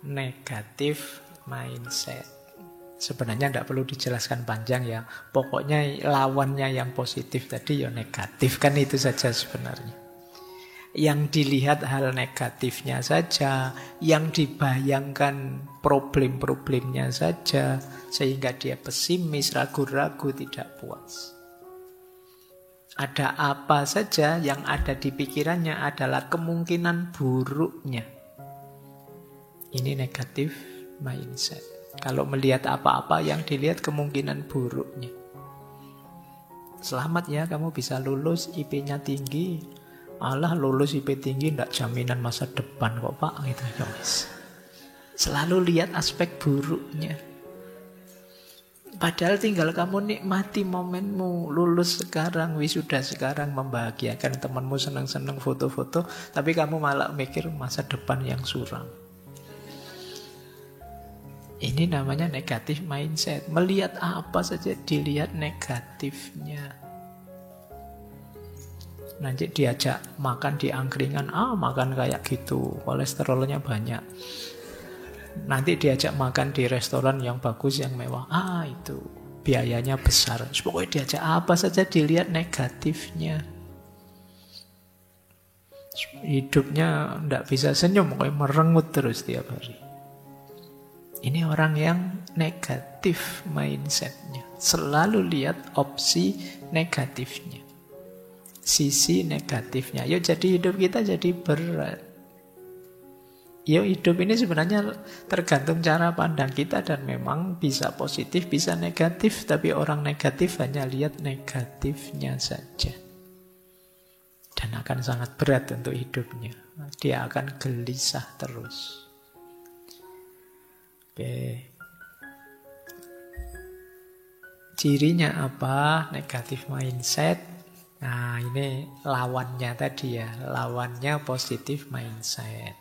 negatif mindset. Sebenarnya tidak perlu dijelaskan panjang ya. Pokoknya lawannya yang positif tadi ya negatif. Kan itu saja sebenarnya. Yang dilihat hal negatifnya saja, yang dibayangkan problem-problemnya saja, sehingga dia pesimis, ragu-ragu, tidak puas. Ada apa saja yang ada di pikirannya adalah kemungkinan buruknya. Ini negatif mindset. Kalau melihat apa-apa yang dilihat kemungkinan buruknya. Selamat ya, kamu bisa lulus, IP-nya tinggi. Alah, lulus IP tinggi tidak jaminan masa depan kok Pak. Gitu, guys. Selalu lihat aspek buruknya. Padahal tinggal kamu nikmati momenmu. Lulus sekarang, wisuda sekarang, membahagiakan temanmu, senang-senang foto-foto. Tapi kamu malah mikir masa depan yang suram. Ini namanya negatif mindset. Melihat apa saja dilihat negatifnya. Nanti diajak makan di angkringan, makan kayak gitu, kolesterolnya banyak. Nanti diajak makan di restoran yang bagus, yang mewah, itu biayanya besar. Pokoknya diajak apa saja dilihat negatifnya. Hidupnya tidak bisa senyum, pokoknya merengut terus tiap hari. Ini orang yang negatif mindsetnya. Selalu lihat opsi negatifnya. Sisi negatifnya. Yuk jadi hidup kita jadi berat. Yuk hidup ini sebenarnya tergantung cara pandang kita. Dan memang bisa positif, bisa negatif. Tapi orang negatif hanya lihat negatifnya saja. Dan akan sangat berat untuk hidupnya. Dia akan gelisah terus. Oke. Cirinya apa? Negatif mindset. Nah, ini lawannya tadi ya. Lawannya positif mindset.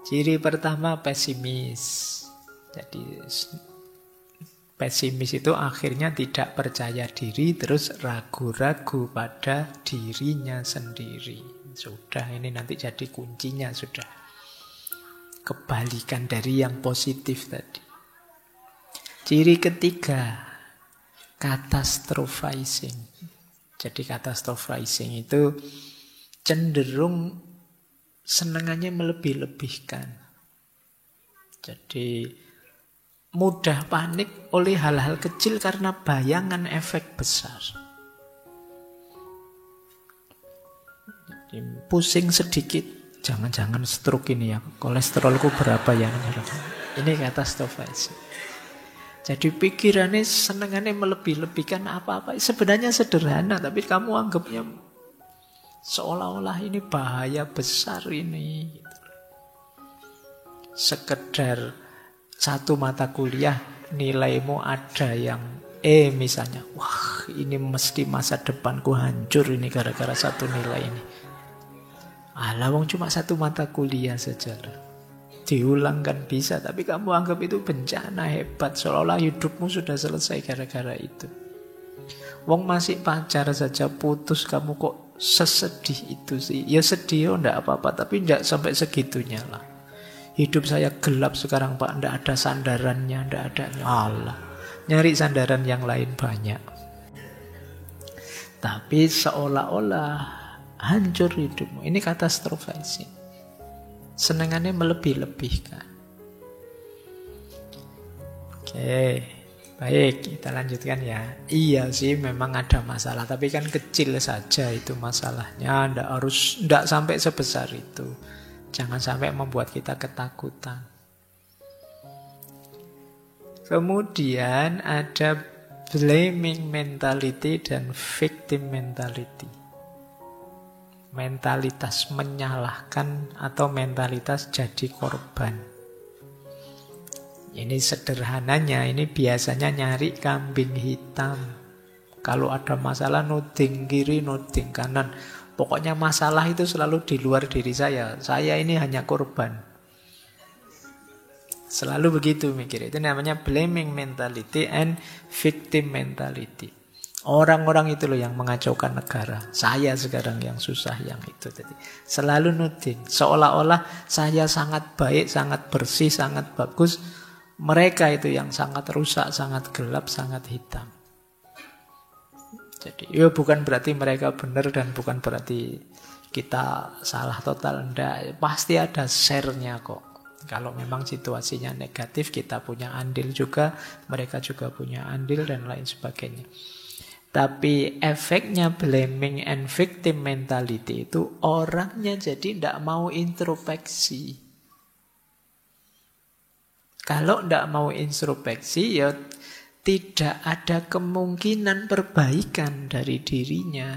Ciri pertama pesimis. Jadi pesimis itu akhirnya tidak percaya diri, terus ragu-ragu pada dirinya sendiri. Sudah, ini nanti jadi kuncinya sudah. Kebalikan dari yang positif tadi. Ciri ketiga, catastrophizing. Jadi catastrophizing itu cenderung senangannya melebih-lebihkan. Jadi mudah panik oleh hal-hal kecil karena bayangan efek besar. Jadi pusing sedikit, jangan-jangan stroke ini ya, kolesterolku berapa ya? Ini katastrofe. Jadi pikirannya senengannya melebih-lebihkan apa-apa. Sebenarnya sederhana, tapi kamu anggapnya seolah-olah ini bahaya besar ini. Sekedar satu mata kuliah nilaimu ada yang misalnya, wah ini mesti masa depanku hancur ini gara-gara satu nilai ini. Alah, wong cuma satu mata kuliah saja lah. Diulang kan bisa, tapi kamu anggap itu bencana hebat, seolah-olah hidupmu sudah selesai gara-gara itu. Wong masih pacar saja putus, kamu kok sesedih itu sih? Ya sedih, enggak apa-apa, tapi enggak sampai segitunya lah. Hidup saya gelap sekarang Pak, enggak ada sandarannya, enggak ada. Allah, nyari sandaran yang lain banyak. Tapi seolah-olah hancur hidupmu. Ini catastrophizing. Senengannya melebih-lebihkan. Oke, baik, kita lanjutkan ya. Iya sih memang ada masalah, tapi kan kecil saja itu masalahnya. Nggak sampai sebesar itu. Jangan sampai membuat kita ketakutan. Kemudian ada blaming mentality dan victim mentality. Mentalitas menyalahkan atau mentalitas jadi korban. Ini sederhananya, ini biasanya nyari kambing hitam. Kalau ada masalah nuding kiri, nuding kanan. Pokoknya masalah itu selalu di luar diri saya. Saya ini hanya korban. Selalu begitu mikir. Itu namanya blaming mentality and victim mentality. Orang-orang itu loh yang mengacaukan negara. Saya sekarang yang susah yang itu. Jadi selalu nuding. Seolah-olah saya sangat baik, sangat bersih, sangat bagus. Mereka itu yang sangat rusak, sangat gelap, sangat hitam. Jadi ya bukan berarti mereka benar dan bukan berarti kita salah total. Enggak. Pasti ada share-nya kok. Kalau memang situasinya negatif, kita punya andil juga. Mereka juga punya andil dan lain sebagainya. Tapi efeknya blaming and victim mentality itu orangnya jadi tidak mau introspeksi. Kalau tidak mau introspeksi ya tidak ada kemungkinan perbaikan dari dirinya.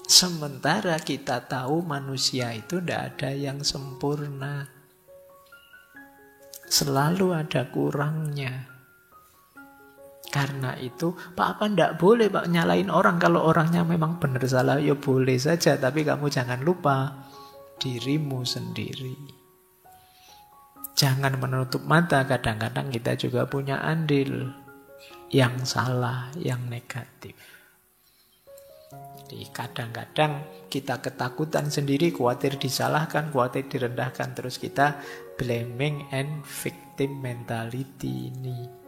Sementara kita tahu manusia itu tidak ada yang sempurna. Selalu ada kurangnya. Karena itu, Pak apa ndak boleh Pak nyalain orang. Kalau orangnya memang benar salah, ya boleh saja. Tapi kamu jangan lupa dirimu sendiri. Jangan menutup mata. Kadang-kadang kita juga punya andil yang salah, yang negatif. Jadi kadang-kadang kita ketakutan sendiri, khawatir disalahkan, khawatir direndahkan. Terus kita blaming and victim mentality ini.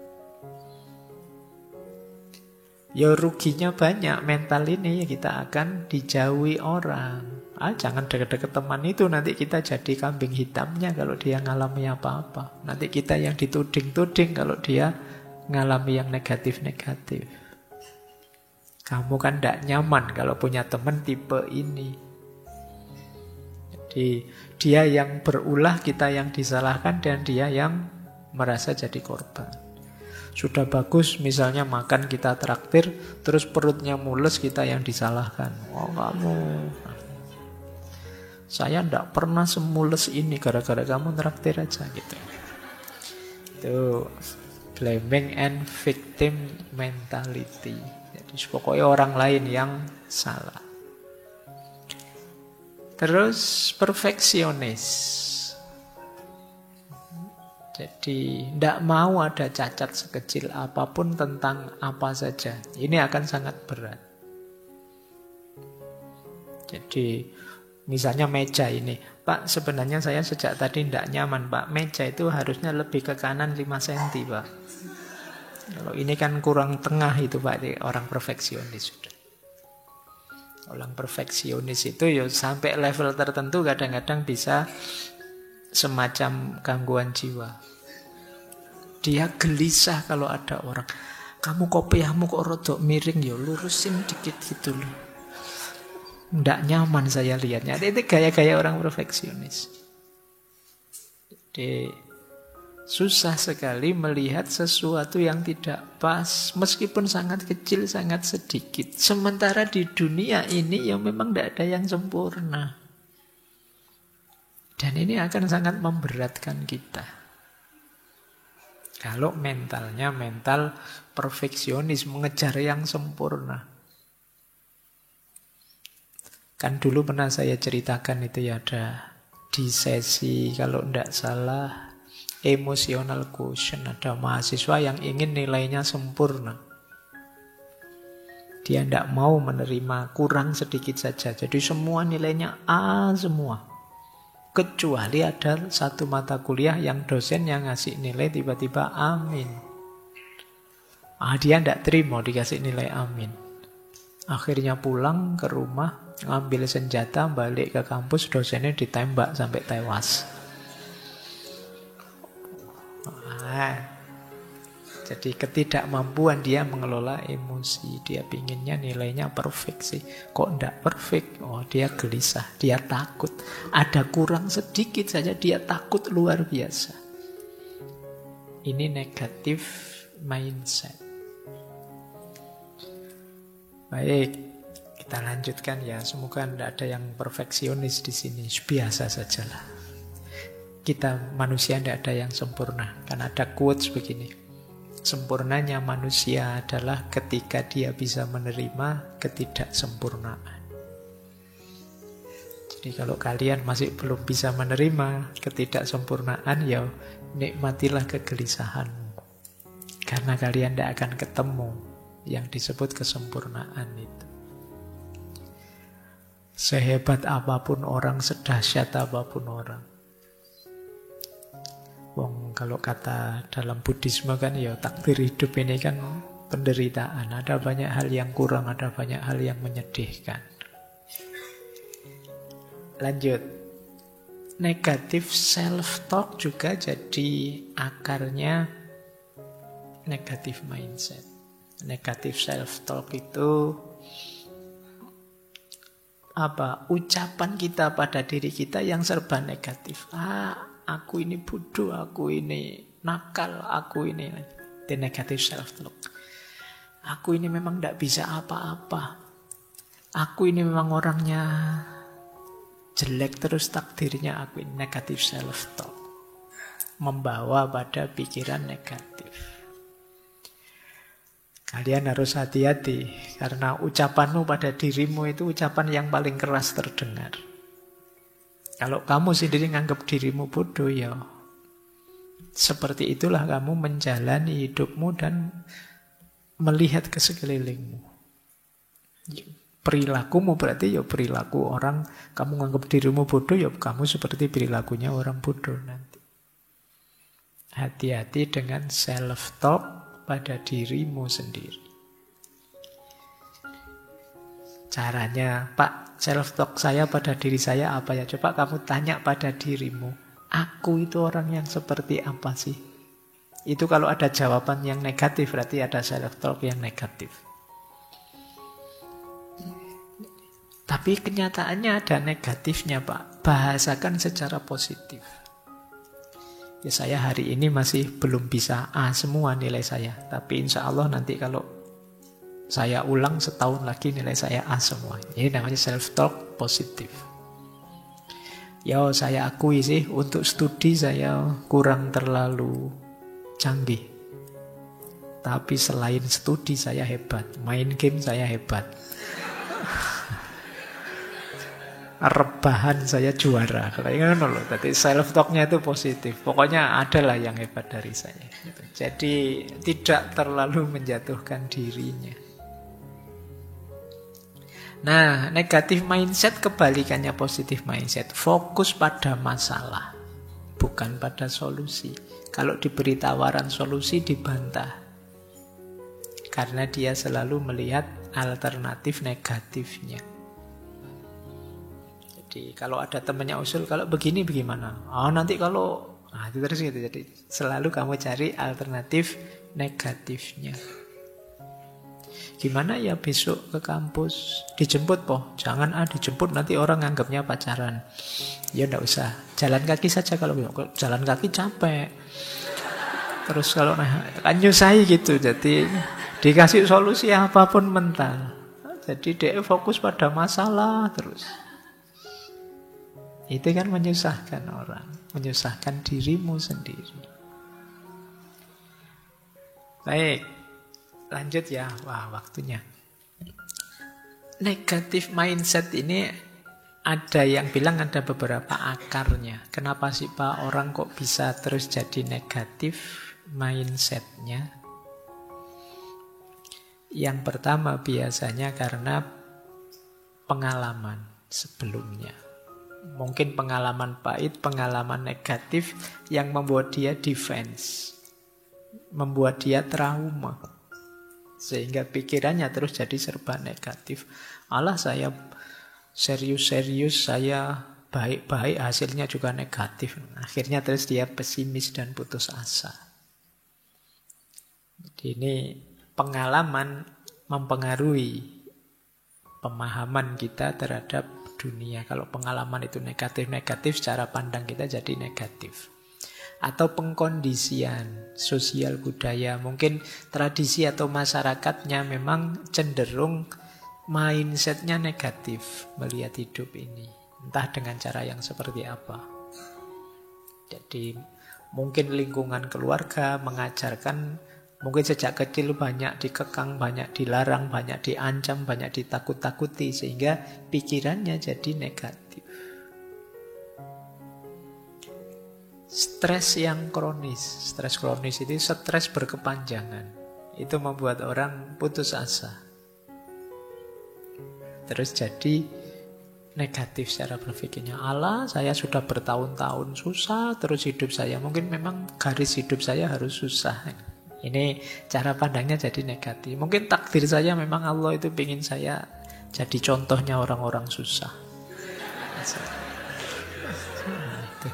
Ya ruginya banyak mental ini, kita akan dijauhi orang. Jangan deket-deket teman itu, nanti kita jadi kambing hitamnya kalau dia ngalami apa-apa. Nanti kita yang dituding-tuding kalau dia ngalami yang negatif-negatif. Kamu kan tidak nyaman kalau punya teman tipe ini. Jadi dia yang berulah, kita yang disalahkan, dan dia yang merasa jadi korban. Sudah bagus misalnya makan kita traktir, terus perutnya mules, kita yang disalahkan. Oh kamu, saya tidak pernah semules ini gara-gara kamu traktir aja gitu. Itu blaming and victim mentality. Jadi pokoknya orang lain yang salah. Terus perfeksionis. Jadi tidak mau ada cacat sekecil apapun tentang apa saja. Ini akan sangat berat. Jadi misalnya meja ini, Pak sebenarnya saya sejak tadi tidak nyaman Pak. Meja itu harusnya lebih ke kanan 5 cm Pak. Kalau ini kan kurang tengah itu Pak. Ini orang perfeksionis sudah. Orang perfeksionis itu ya sampai level tertentu kadang-kadang bisa semacam gangguan jiwa. Dia gelisah kalau ada orang, kamu kopiahmu kok rodok miring, ya lurusin dikit gitu loh. Nggak nyaman saya lihatnya. Itu gaya-gaya orang perfeksionis. Jadi susah sekali melihat sesuatu yang tidak pas, meskipun sangat kecil, sangat sedikit. Sementara di dunia ini ya memang tidak ada yang sempurna. Dan ini akan sangat memberatkan kita. Kalau mentalnya mental perfeksionis, mengejar yang sempurna. Kan dulu pernah saya ceritakan itu ya, ada di sesi kalau tidak salah emotional quotient, ada mahasiswa yang ingin nilainya sempurna. Dia tidak mau menerima kurang sedikit saja. Jadi semua nilainya A semua. Kecuali ada satu mata kuliah yang dosen yang ngasih nilai tiba-tiba amin. Dia tidak terima dikasih nilai amin. Akhirnya pulang ke rumah, ngambil senjata, balik ke kampus, dosennya ditembak sampai tewas. Jadi ketidakmampuan dia mengelola emosi. Dia pinginnya nilainya perfect sih. Kok tidak perfect? Dia gelisah, dia takut. Ada kurang sedikit saja dia takut luar biasa. Ini negatif mindset. Baik, kita lanjutkan ya. Semoga tidak ada yang perfeksionis di sini. Biasa sajalah. Kita manusia tidak ada yang sempurna. Kan ada quotes begini. Sempurnanya manusia adalah ketika dia bisa menerima ketidaksempurnaan. Jadi kalau kalian masih belum bisa menerima ketidaksempurnaan, ya nikmatilah kegelisahanmu. Karena kalian tidak akan ketemu yang disebut kesempurnaan itu. Sehebat apapun orang, sedahsyat apapun orang. Wong kalau kata dalam Buddhisme kan ya takdir hidup ini kan penderitaan. Ada banyak hal yang kurang, ada banyak hal yang menyedihkan. Lanjut. Negatif self-talk juga jadi akarnya negatif mindset. Negatif self-talk itu apa? Ucapan kita pada diri kita yang serba negatif. Aku ini bodoh, aku ini nakal, aku ini. The negative self-talk. Aku ini memang tidak bisa apa-apa. Aku ini memang orangnya jelek terus takdirnya, aku ini. Negative self-talk. Membawa pada pikiran negatif. Kalian harus hati-hati, karena ucapanmu pada dirimu itu ucapan yang paling keras terdengar. Kalau kamu sendiri nganggap dirimu bodoh, ya seperti itulah kamu menjalani hidupmu dan melihat ke sekelilingmu. Perilakumu berarti ya perilaku orang. Kamu nganggap dirimu bodoh, ya kamu seperti perilakunya orang bodoh nanti. Hati-hati dengan self-talk pada dirimu sendiri. Caranya, Pak, self-talk saya pada diri saya apa ya? Coba kamu tanya pada dirimu, aku itu orang yang seperti apa sih? Itu kalau ada jawaban yang negatif, berarti ada self-talk yang negatif. Tapi kenyataannya ada negatifnya, Pak. Bahasakan secara positif. Ya, saya hari ini masih belum bisa A semua nilai saya. Tapi insya Allah nanti kalau saya ulang setahun lagi nilai saya A semua. Ini namanya self-talk positif. Ya, saya akui sih untuk studi saya kurang terlalu canggih. Tapi selain studi saya hebat. Main game saya hebat. Rebahan saya juara. Kalau ingin loh, tadi self talknya itu positif. Pokoknya adalah yang hebat dari saya. Gitu. Jadi tidak terlalu menjatuhkan dirinya. Nah, negatif mindset kebalikannya positif mindset. Fokus pada masalah, bukan pada solusi. Kalau diberi tawaran solusi dibantah. Karena dia selalu melihat alternatif negatifnya. Jadi kalau ada temannya usul, kalau begini bagaimana? Nanti kalau itu terus gitu. Jadi selalu kamu cari alternatif negatifnya. Gimana ya besok ke kampus? Dijemput po? Jangan dijemput nanti orang nganggapnya pacaran. Ya enggak usah. Jalan kaki saja kalau jalan kaki capek. Terus kalau kan nyusahi gitu. Jadi dikasih solusi apapun mental. Jadi dia fokus pada masalah terus. Itu kan menyusahkan orang, menyusahkan dirimu sendiri. Baik, lanjut ya. Wah, waktunya. Negatif mindset ini ada yang bilang ada beberapa akarnya. Kenapa sih Pak orang kok bisa terus jadi negatif mindsetnya? Yang pertama biasanya karena pengalaman sebelumnya. Mungkin pengalaman pahit, pengalaman negatif yang membuat dia defense, membuat dia trauma, sehingga pikirannya terus jadi serba negatif. Allah, saya serius-serius, saya baik-baik, hasilnya juga negatif. Akhirnya terus dia pesimis dan putus asa. Jadi ini pengalaman mempengaruhi pemahaman kita terhadap dunia. Kalau pengalaman itu negatif-negatif, secara pandang kita jadi negatif. Atau pengkondisian sosial budaya. Mungkin tradisi atau masyarakatnya memang cenderung mindsetnya negatif melihat hidup ini. Entah dengan cara yang seperti apa. Jadi mungkin lingkungan keluarga mengajarkan, mungkin sejak kecil banyak dikekang, banyak dilarang, banyak diancam, banyak ditakut-takuti, sehingga pikirannya jadi negatif. Stres yang kronis. Stres kronis itu stres berkepanjangan. itu membuat orang putus asa. Terus jadi negatif secara berpikirnya. Allah, saya sudah bertahun-tahun susah terus hidup saya. Mungkin memang garis hidup saya harus susah. Ini cara pandangnya jadi negatif. Mungkin takdir saya memang Allah itu ingin saya jadi contohnya orang-orang susah. Nah, itu.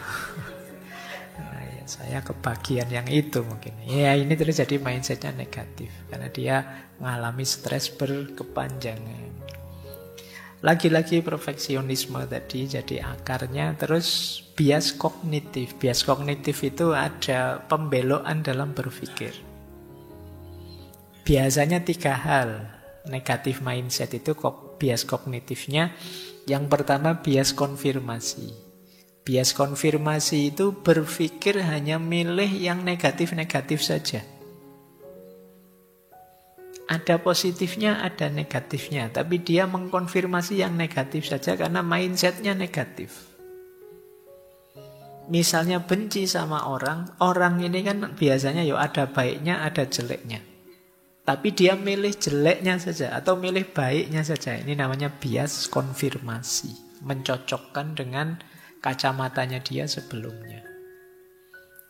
Nah, ya, saya kebagian yang itu mungkin. Ya ini terus jadi mindsetnya negatif. Karena dia mengalami stres berkepanjangan. Lagi-lagi perfeksionisme tadi jadi akarnya. Terus bias kognitif. Bias kognitif itu ada pembelokan dalam berpikir. Biasanya 3 hal negatif mindset itu bias kognitifnya. Yang pertama bias konfirmasi. Bias konfirmasi itu berpikir hanya milih yang negatif-negatif saja. Ada positifnya, ada negatifnya. Tapi dia mengkonfirmasi yang negatif saja karena mindsetnya negatif. Misalnya benci sama orang, orang ini kan biasanya ada baiknya, ada jeleknya. Tapi dia milih jeleknya saja atau milih baiknya saja. Ini namanya bias konfirmasi. Mencocokkan dengan kacamatanya dia sebelumnya.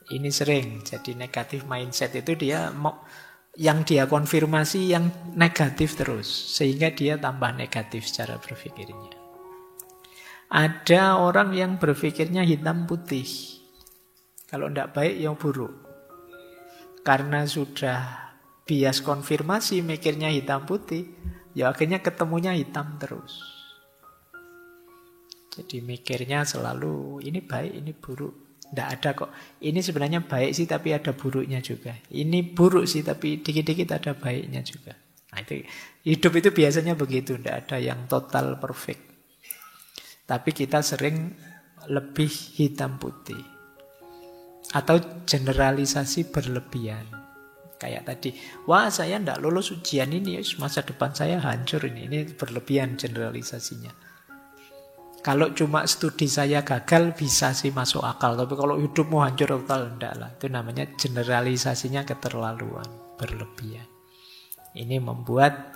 Ini sering jadi negatif mindset itu dia mau yang dia konfirmasi yang negatif terus. Sehingga dia tambah negatif secara berpikirnya. Ada orang yang berpikirnya hitam putih. Kalau tidak baik, yang buruk. Karena sudah bias konfirmasi mikirnya hitam putih, ya akhirnya ketemunya hitam terus. Jadi mikirnya selalu ini baik, ini buruk. Tidak ada kok. Ini sebenarnya baik sih tapi ada buruknya juga. Ini buruk sih tapi dikit-dikit ada baiknya juga. Nah, itu hidup itu biasanya begitu, tidak ada yang total perfect. Tapi kita sering lebih hitam putih. Atau generalisasi berlebihan. Kayak tadi, wah saya tidak lulus ujian ini, masa depan saya hancur ini. Ini berlebihan generalisasinya. Kalau cuma studi saya gagal bisa sih masuk akal. Tapi kalau hidupmu hancur total, tidak lah. Itu namanya generalisasinya keterlaluan, berlebihan. Ini membuat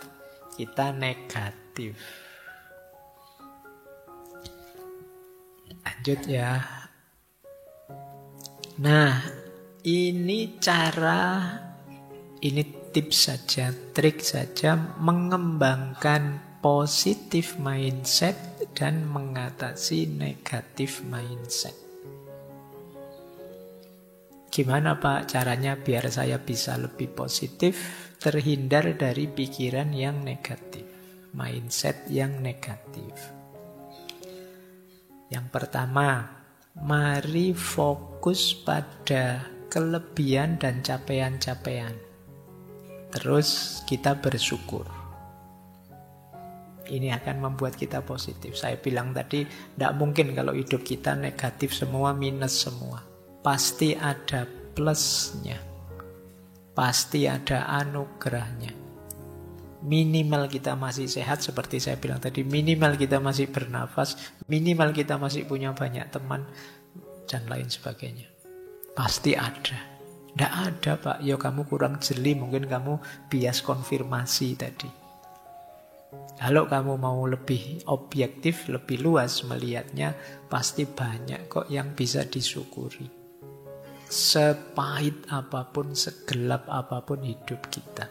kita negatif. Lanjut ya. Nah, ini tips saja, trik saja mengembangkan positif mindset dan mengatasi negatif mindset. Gimana Pak caranya biar saya bisa lebih positif, terhindar dari pikiran yang negatif, mindset yang negatif? Yang pertama, mari fokus pada kelebihan dan capaian-capaian. Terus kita bersyukur. Ini akan membuat kita positif. Saya bilang tadi, tidak mungkin kalau hidup kita negatif semua, minus semua. Pasti ada plusnya. Pasti ada anugerahnya. Minimal kita masih sehat, seperti saya bilang tadi. Minimal kita masih bernafas. Minimal kita masih punya banyak teman. Dan lain sebagainya. Pasti ada. Tidak ada Pak, ya kamu kurang jeli, mungkin kamu bias konfirmasi tadi. Kalau kamu mau lebih objektif, lebih luas melihatnya, pasti banyak kok yang bisa disyukuri. Sepahit apapun, segelap apapun hidup kita.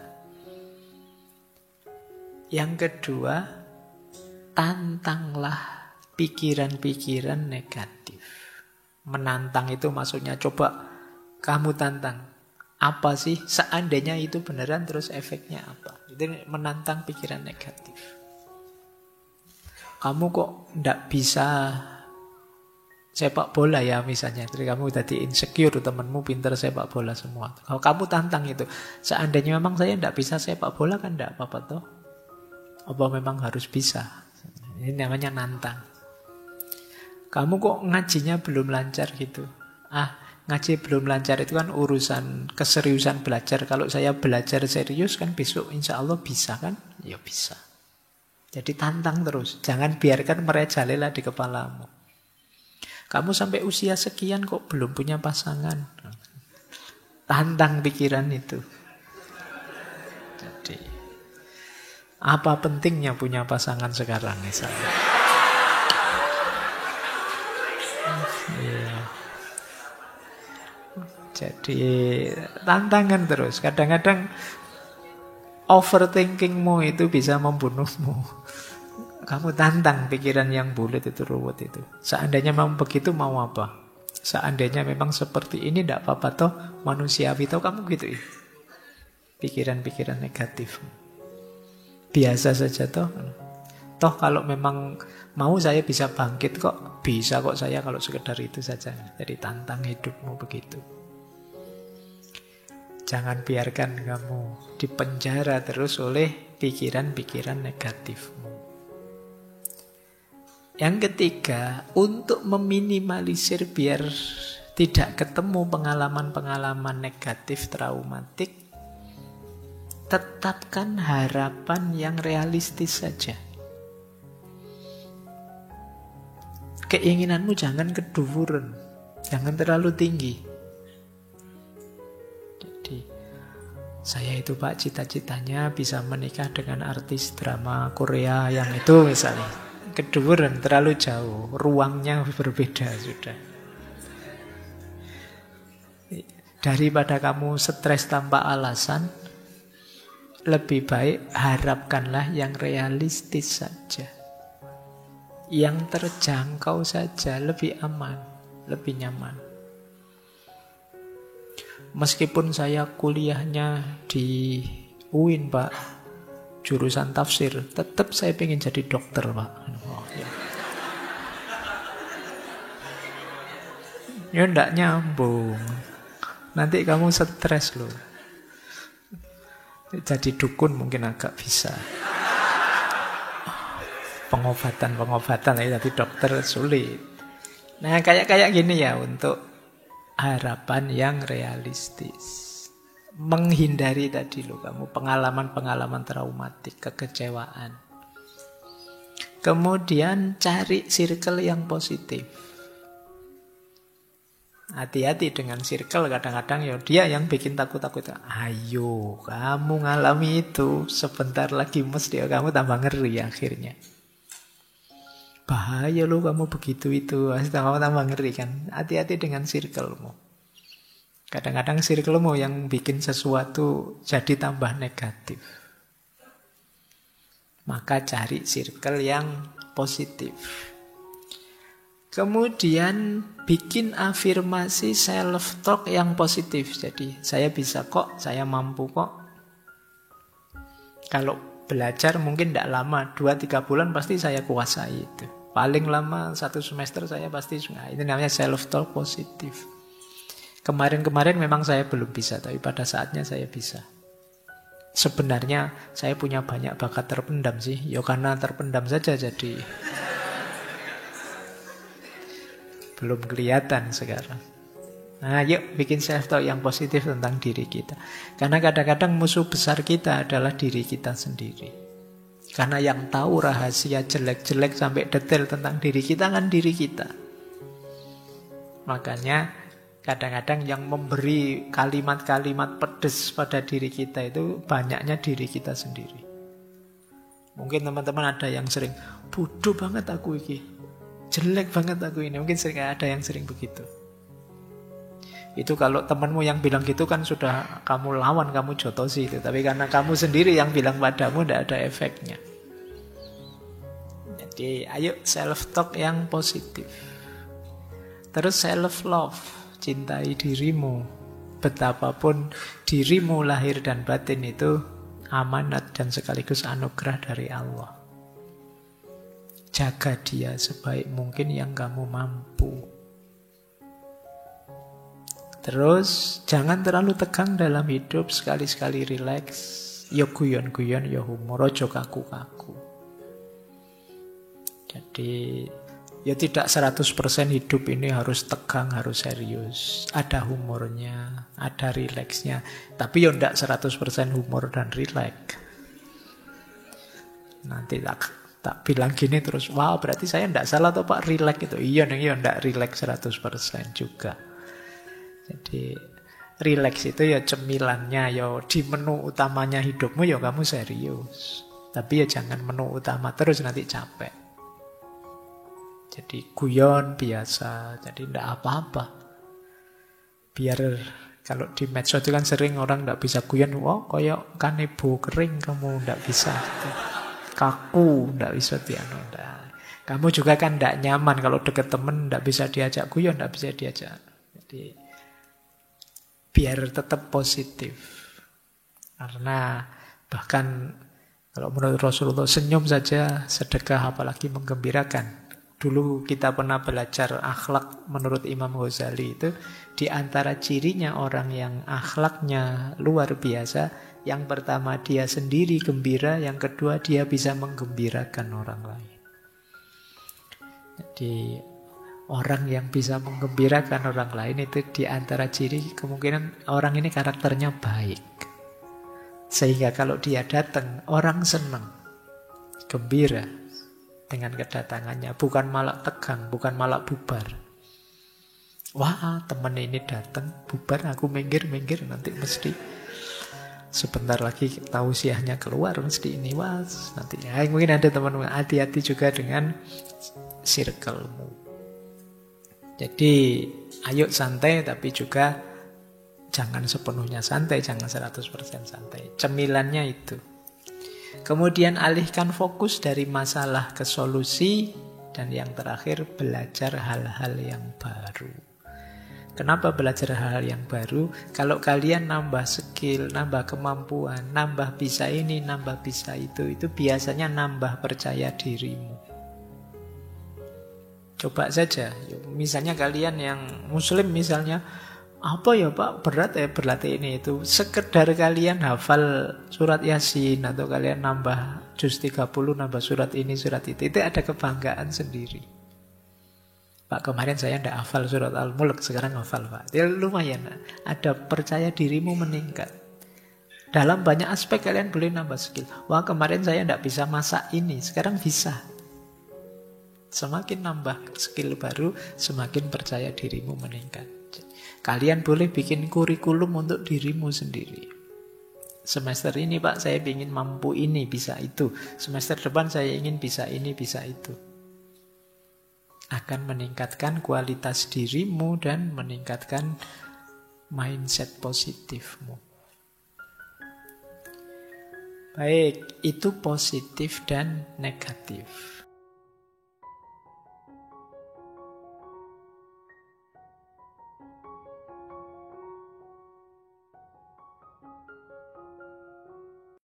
Yang kedua, tantanglah pikiran-pikiran negatif. Menantang itu maksudnya coba kamu tantang. Apa sih seandainya itu beneran terus efeknya apa? Itu menantang pikiran negatif. Kamu kok tidak bisa sepak bola ya misalnya. Jadi kamu tadi insecure, temanmu pintar sepak bola semua. Kalau kamu tantang itu, seandainya memang saya tidak bisa sepak bola kan tidak apa-apa toh. Apa memang harus bisa? Ini namanya nantang. Kamu kok ngajinya belum lancar gitu? Ngaji belum lancar itu kan urusan keseriusan belajar. Kalau saya belajar serius kan besok insya Allah bisa kan? Ya bisa. Jadi tantang terus. Jangan biarkan merajalela di kepalamu. Kamu sampai usia sekian kok belum punya pasangan. Tantang pikiran itu. Apa pentingnya punya pasangan sekarang misalnya? Iya. Jadi tantangan terus. Kadang-kadang overthinkingmu itu bisa membunuhmu. Kamu tantang pikiran yang bulat itu, ruwet itu. Seandainya memang begitu, mau apa? Seandainya memang seperti ini, tidak apa-apa toh, manusiawi toh, kamu gitu ya. Pikiran-pikiran negatif. Biasa saja toh. Toh kalau memang mau saya bisa bangkit kok. Bisa kok saya kalau sekedar itu saja. Jadi tantang hidupmu begitu. Jangan biarkan kamu dipenjara terus oleh pikiran-pikiran negatifmu. Yang ketiga, untuk meminimalisir biar tidak ketemu pengalaman-pengalaman negatif traumatik, tetapkan harapan yang realistis saja. Keinginanmu jangan keduvuran, jangan terlalu tinggi. Saya itu Pak cita-citanya bisa menikah dengan artis drama Korea yang itu misalnya. Keduren terlalu jauh, ruangnya berbeda sudah. Daripada kamu stres tanpa alasan, lebih baik harapkanlah yang realistis saja. Yang terjangkau saja, lebih aman, lebih nyaman. Meskipun saya kuliahnya di UIN Pak, jurusan tafsir, tetap saya pengen jadi dokter Pak. Oh, ya. Ya enggak nyambung. Nanti kamu stres loh. Jadi dukun mungkin agak bisa. Pengobatan ya, tapi dokter sulit. Nah kayak gini ya untuk harapan yang realistis. Menghindari tadi loh kamu pengalaman-pengalaman traumatik, kekecewaan. Kemudian cari circle yang positif. Hati-hati dengan circle, kadang-kadang ya dia yang bikin takut-takut. Ayo, kamu ngalami itu, sebentar lagi mesti kamu tambah ngeri akhirnya. Bahaya loh kamu begitu itu, kamu tambah ngeri kan. Hati-hati dengan circlemu. Kadang-kadang circlemu yang bikin sesuatu jadi tambah negatif. Maka cari circle yang positif. Kemudian bikin afirmasi self-talk yang positif. Jadi saya bisa kok, saya mampu kok. Kalau belajar mungkin tidak lama, 2-3 bulan pasti saya kuasai itu. Paling lama 1 semester saya pasti sudah. Itu namanya self-talk positif. Kemarin-kemarin memang saya belum bisa, tapi pada saatnya saya bisa. Sebenarnya saya punya banyak bakat terpendam sih. Ya karena terpendam saja jadi belum kelihatan sekarang. Nah yuk bikin self-talk yang positif tentang diri kita. Karena kadang-kadang musuh besar kita adalah diri kita sendiri. Karena yang tahu rahasia jelek-jelek sampai detail tentang diri kita kan diri kita. Makanya kadang-kadang yang memberi kalimat-kalimat pedes pada diri kita itu banyaknya diri kita sendiri. Mungkin teman-teman ada yang sering, bodoh banget aku ini, jelek banget aku ini. Mungkin sering ada yang sering begitu. Itu kalau temanmu yang bilang gitu kan sudah kamu lawan, kamu jotosi itu. Tapi karena kamu sendiri yang bilang padamu, tidak ada efeknya. Jadi ayo self-talk yang positif. Terus self-love, cintai dirimu. Betapapun dirimu lahir dan batin itu amanat dan sekaligus anugerah dari Allah. Jaga dia sebaik mungkin yang kamu mampu. Terus jangan terlalu tegang dalam hidup, sekali-sekali rileks. Ya guyon-guyon, ya humor, ojo kaku-kaku. Jadi ya tidak 100% hidup ini harus tegang, harus serius. Ada humornya, ada rileksnya. Tapi ya tidak 100% humor dan rileks. Nanti tak bilang gini terus, wah berarti saya tidak salah toh Pak, rileks itu. Iya tidak rileks 100% juga. Jadi rileks itu ya cemilannya, ya di menu utamanya hidupmu ya kamu serius. Tapi ya jangan menu utama terus, nanti capek. Jadi guyon biasa, jadi tidak apa-apa. Biar kalau di medsos itu kan sering orang tidak bisa guyon, wah kayak kanebo kering kamu tidak bisa. Kaku, tidak bisa dianu. Kamu juga kan tidak nyaman kalau deket temen, tidak bisa diajak guyon, tidak bisa diajak. Jadi biar tetap positif. Karena bahkan kalau menurut Rasulullah senyum saja sedekah, apalagi menggembirakan. Dulu kita pernah belajar akhlak menurut Imam Ghazali itu, di antara cirinya orang yang akhlaknya luar biasa, yang pertama dia sendiri gembira, yang kedua dia bisa menggembirakan orang lain. Jadi orang yang bisa menggembirakan orang lain itu di antara ciri kemungkinan orang ini karakternya baik. Sehingga kalau dia datang, orang senang, gembira dengan kedatangannya, bukan malah tegang, bukan malah bubar. Wah, teman ini datang, bubar, aku minggir, nanti mesti sebentar lagi tausiahnya keluar, mesti ini, wah, nanti. Ya, mungkin ada teman-teman, hati-hati juga dengan circle-mu. Jadi, ayo santai, tapi juga jangan sepenuhnya santai, jangan 100% santai. Cemilannya itu. Kemudian alihkan fokus dari masalah ke solusi. Dan yang terakhir, belajar hal-hal yang baru. Kenapa belajar hal-hal yang baru? Kalau kalian nambah skill, nambah kemampuan, nambah bisa ini, nambah bisa itu biasanya nambah percaya dirimu. Coba saja, misalnya kalian yang muslim misalnya, apa ya Pak, berat ya berlatih ini itu. Sekedar kalian hafal surat Yasin atau kalian nambah juz 30, nambah surat ini, surat itu ada kebanggaan sendiri. Pak, kemarin saya tidak hafal surat Al-Mulk, sekarang hafal Pak. Ya lumayan, ada percaya dirimu meningkat. Dalam banyak aspek kalian boleh nambah skill. Wah, kemarin saya tidak bisa masak ini, sekarang bisa. Semakin nambah skill baru, semakin percaya dirimu meningkat. Kalian boleh bikin kurikulum untuk dirimu sendiri. Semester ini Pak, saya ingin mampu ini, bisa itu. Semester depan saya ingin bisa ini, bisa itu. Akan meningkatkan kualitas dirimu dan meningkatkan mindset positifmu. Baik, itu positif dan negatif.